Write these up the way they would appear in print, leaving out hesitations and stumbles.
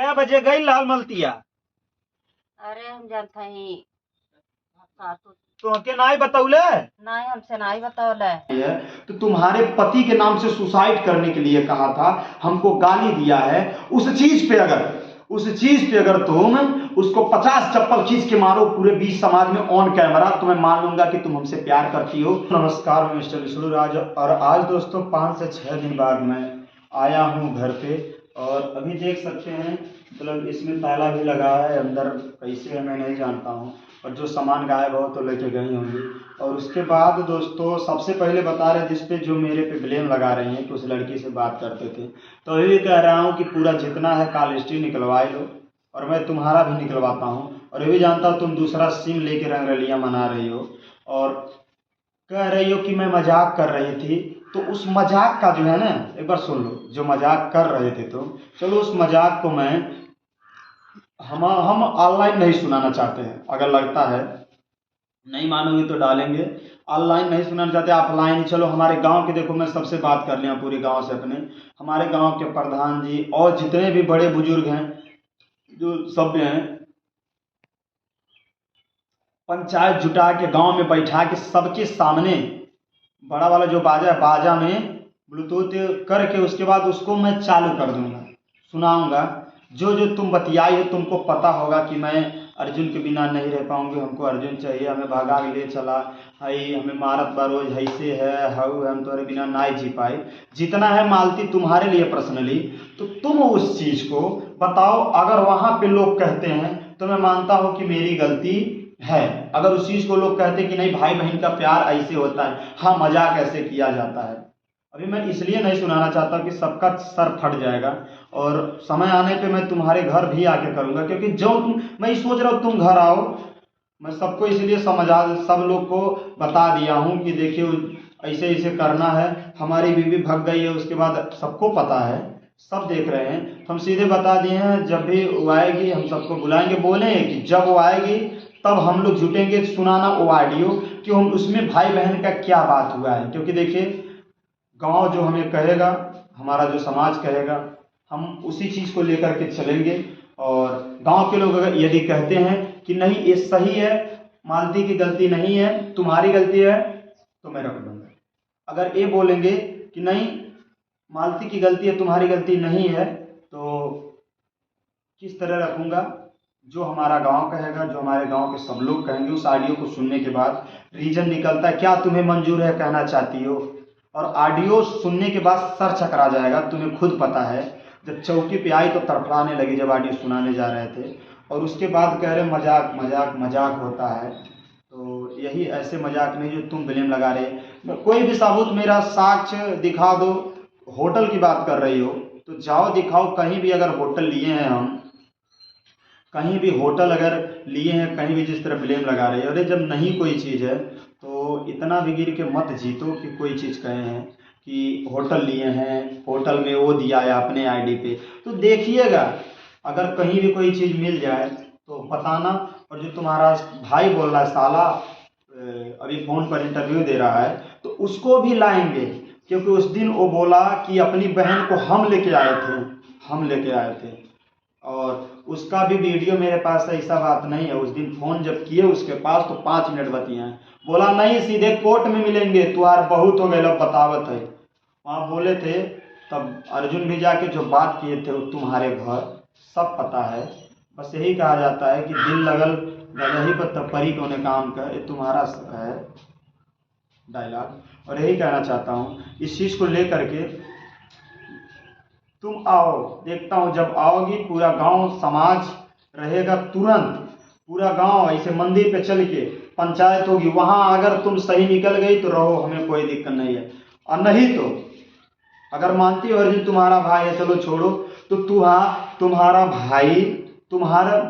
क्या बजे गई लाल मलतिया? अरे हम जानता ही सासू तो के नाई बतौले नहीं हमसे नहीं बतौले। है तो तुम्हारे पति के नाम से सुसाइड करने के लिए कहा था, हमको गाली दिया है। उस चीज पे अगर तुम उसको 50 चप्पल खींच के मारो पूरे 20 समाज में ऑन कैमरा, तो मैं मान लूंगा कि तुम हमसे प्यार करती हो। नमस्कार, मैं मिस्टर विष्णु राज, और आज दोस्तों 5 से 6 दिन बाद मैं आया हूँ घर पे। और अभी देख सकते हैं, मतलब इसमें ताला भी लगा है, अंदर कैसे है मैं नहीं जानता हूँ, और जो सामान गायब हो तो लेके गई होंगी। और उसके बाद दोस्तों सबसे पहले बता रहे जिसपे जो मेरे पे ब्लेम लगा रहे हैं कि उस लड़की से बात करते थे, तो अभी भी कह रहा हूँ कि पूरा जितना है कॉल हिस्ट्री निकलवा लो, और मैं तुम्हारा भी निकलवाता हूँ। और ये भी जानता हूँ तुम दूसरा सिम लेके रंगरलियाँ मना रही हो और कह रही हो कि मैं मजाक कर रही थी। तो उस मजाक का जो है ना, एक बार सुन लो, जो मजाक कर रहे थे तुम, चलो उस मजाक को हम ऑनलाइन नहीं सुनाना चाहते हैं। अगर लगता है नहीं मानोगे तो डालेंगे, ऑनलाइन नहीं सुनाना चाहते, ऑफलाइन ही। चलो हमारे गांव के, देखो मैं सबसे बात कर लिया पूरे गांव से, अपने हमारे गांव के प्रधान जी और जितने भी बड़े बुजुर्ग हैं, जो सभ्य हैं, पंचायत जुटा के गांव में बैठा के सबके सामने बड़ा वाला जो बाजा है, बाजा में ब्लूटूथ करके उसके बाद उसको मैं चालू कर दूंगा, सुनाऊंगा। जो जो तुम बतियाई हो, तुमको पता होगा कि मैं अर्जुन के बिना नहीं रह पाऊंगी, हमको अर्जुन चाहिए, हमें भगा के ले चला हई, हमें मारत बरोज ऐसे है हाउ, हम तुम्हारे बिना ना जी पाए। जितना है मालती तुम्हारे लिए पर्सनली, तो तुम उस चीज़ को बताओ। अगर वहाँ पे लोग कहते हैं तो मैं मानता हूँ कि मेरी गलती है। अगर उस चीज़ को लोग कहते कि नहीं भाई बहन का प्यार ऐसे होता है, हाँ मजाक ऐसे किया जाता है। अभी मैं इसलिए नहीं सुनाना चाहता कि सबका सर फट जाएगा, और समय आने पे मैं तुम्हारे घर भी आके करूँगा, क्योंकि जो मैं सोच रहा हूँ तुम घर आओ। मैं सबको इसलिए सब लोग को बता दिया हूँ कि देखिए ऐसे ऐसे करना है। हमारी बीवी भग गई है, उसके बाद सबको पता है, सब देख रहे हैं। हम सीधे बता दिए हैं जब भी वो आएगी हम सबको बुलाएंगे, बोले कि जब वो आएगी तब हम लोग जुटेंगे सुनाना वो ऑडियो कि हम उसमें भाई बहन का क्या बात हुआ है। क्योंकि देखिए गांव जो हमें कहेगा, हमारा जो समाज कहेगा, हम उसी चीज़ को लेकर के चलेंगे। और गांव के लोग अगर यदि कहते हैं कि नहीं ये सही है, मालती की गलती नहीं है तुम्हारी गलती है, तो मैं रख दूंगा। अगर ये बोलेंगे कि नहीं मालती की गलती है तुम्हारी गलती नहीं है, तो किस तरह रखूंगा? जो हमारा गांव कहेगा, जो हमारे गांव के सब लोग कहेंगे, उस ऑडियो को सुनने के बाद रीजन निकलता है क्या तुम्हें मंजूर है कहना चाहती हो। और ऑडियो सुनने के बाद सर चकरा जाएगा, तुम्हें खुद पता है। जब चौकी पे आई तो तड़फड़ाने लगी जब ऑडियो सुनाने जा रहे थे, और उसके बाद कह रहे मजाक मजाक मजाक होता है। तो यही ऐसे मजाक नहीं जो तुम ब्लेम लगा रहे। कोई भी सबूत मेरा साक्ष्य दिखा दो। होटल की बात कर रही हो तो जाओ दिखाओ, कहीं भी अगर होटल लिए हैं हम, कहीं भी होटल अगर लिए हैं, कहीं भी जिस तरह ब्लेम लगा रहे हो। अरे जब नहीं कोई चीज़ है तो इतना भी गिर के मत जीतो कि कोई चीज़ कहे हैं कि होटल लिए हैं, होटल में वो दिया है अपने आईडी पे। तो देखिएगा अगर कहीं भी कोई चीज़ मिल जाए तो बताना। और जो तुम्हारा भाई बोल रहा है साला, अभी फ़ोन पर इंटरव्यू दे रहा है, तो उसको भी लाएंगे, क्योंकि उस दिन वो बोला कि अपनी बहन को हम लेके आए थे। और उसका भी वीडियो मेरे पास है, ऐसा बात नहीं है। उस दिन फ़ोन जब किए उसके पास तो 5 मिनट बतियाए, बोला नहीं सीधे कोर्ट में मिलेंगे, तुम्हारा बहुत हो गया बतावत है। वहाँ बोले थे, तब अर्जुन भी जाके जो बात किए थे वो तुम्हारे घर सब पता है। बस यही कहा जाता है कि दिल लगल गलही पर तब परी कोने काम का, ये तुम्हारा है डायलॉग। और यही कहना चाहता हूँ इस चीज़ को लेकर के, तुम आओ, देखता हूँ जब आओगी पूरा गांव समाज रहेगा, तुरंत पूरा गांव ऐसे मंदिर पे चल के पंचायत होगी, वहां अगर तुम सही निकल गई तो रहो, हमें कोई दिक्कत नहीं है। और नहीं तो अगर मानती हो अर्जुन तुम्हारा भाई है, चलो छोड़ो, तो तुम्हारा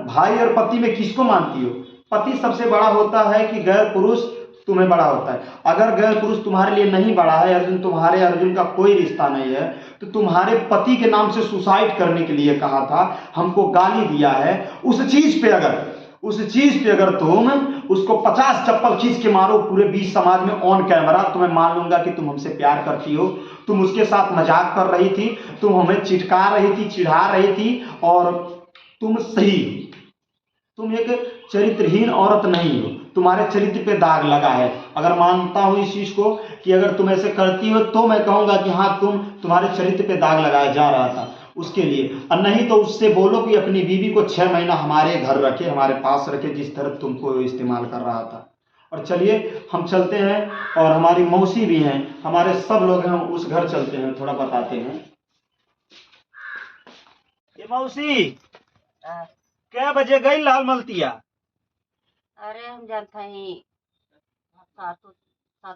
भाई और पति में किसको मानती हो? पति सबसे बड़ा होता है कि गैर पुरुष तुम्हें बड़ा होता है। अगर गैर पुरुष तुम्हारे लिए नहीं बड़ा है, अर्जुन का कोई रिश्ता नहीं है, तो तुम्हारे पति के नाम से सुसाइड करने के लिए कहा था, हमको गाली दिया है। उस चीज पे अगर तुम उसको 50 चप्पल खींच के मारो पूरे 20 समाज में ऑन कैमरा, तो मैं मान लूंगा कि तुम हमसे प्यार करती हो। तुम उसके साथ मजाक कर रही थी, तुम हमें चिढ़ा रही थी, और तुम सही हो, तुम एक चरित्रहीन औरत नहीं हो, तुम्हारे चरित्र पे दाग लगा है। अगर मानता हूं इस चीज को कि अगर तुम ऐसे करती हो तो मैं कहूंगा कि हाँ तुम्हारे चरित्र पे दाग लगाया जा रहा था उसके लिए। और नहीं तो उससे बोलो कि अपनी बीवी को 6 महीना हमारे घर रखे, हमारे पास रखे, जिस तरह तुमको इस्तेमाल कर रहा था। और चलिए हम चलते हैं, और हमारी मौसी भी हैं, हमारे सब लोग हैं, उस घर चलते हैं, थोड़ा बताते हैं। ये मौसी आ, क्या बजे गई लाल मलतिया? अरे हम जानते ही सात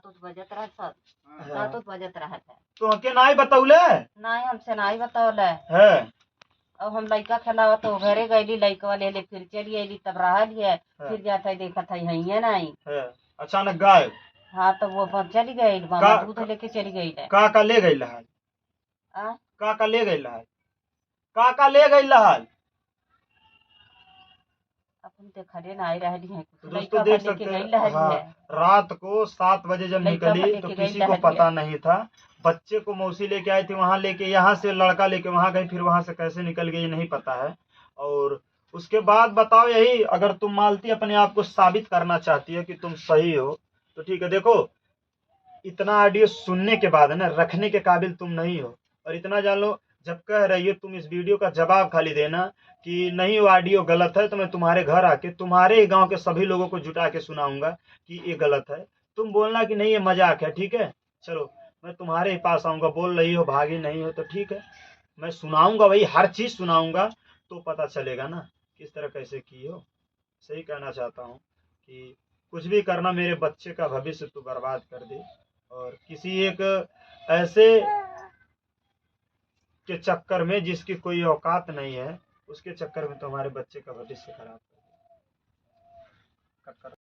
उठ बजत रहा सात उठ बजत रहा था। तो के नाई बतौले नहीं हमसे नहीं बतौले। है? अब हम लड़का खेलावत तो घरे गईली, लड़का ले ले फिर चली अली, तब रहली है। हाँ। फिर जाता है देखा था है नहीं। है अचानक गायब? हाँ तो वो चली गई, मामा दूध लेके चली गई है। का ले गई लहाल? आ? का ले गई लहाल? का ले गई लहाल? अपन देखले नहीं रहली है, तो लड़का दोस्तों पर देख लेके सकते गई हैं, रहली हाँ, है। रात को 7 बजे जब लड़का पर निकली लेके तो गई किसी को रहली पता है। नहीं था। बच्चे को मौसी लेके आई थी, वहां लेके, यहाँ से लड़का लेके वहां गई, फिर वहां से कैसे निकल गई नहीं पता है। और उसके बाद बताओ, यही अगर तुम मालती अपने आप को साबित करना चाहती है कि तुम सही हो तो ठीक है। देखो इतना ऑडियो सुनने के बाद है ना, रखने के काबिल तुम नहीं हो। और इतना जान लो, जब कह रही हो तुम इस वीडियो का जवाब खाली देना कि नहीं वो ऑडियो गलत है, तो मैं तुम्हारे घर आके तुम्हारे ही गांव के सभी लोगों को जुटा के सुनाऊंगा कि ये गलत है। तुम बोलना कि नहीं ये मजाक है, ठीक है? चलो मैं तुम्हारे ही पास आऊंगा, बोल रही हो भागी नहीं हो तो ठीक है, मैं सुनाऊंगा, वही हर चीज सुनाऊंगा, तो पता चलेगा ना किस तरह कैसे की हो। सही कहना चाहता हूँ कि कुछ भी करना, मेरे बच्चे का भविष्य तू बर्बाद कर दे, और किसी एक ऐसे के चक्कर में जिसकी कोई औकात नहीं है, उसके चक्कर में तो हमारे बच्चे का भविष्य खराब कर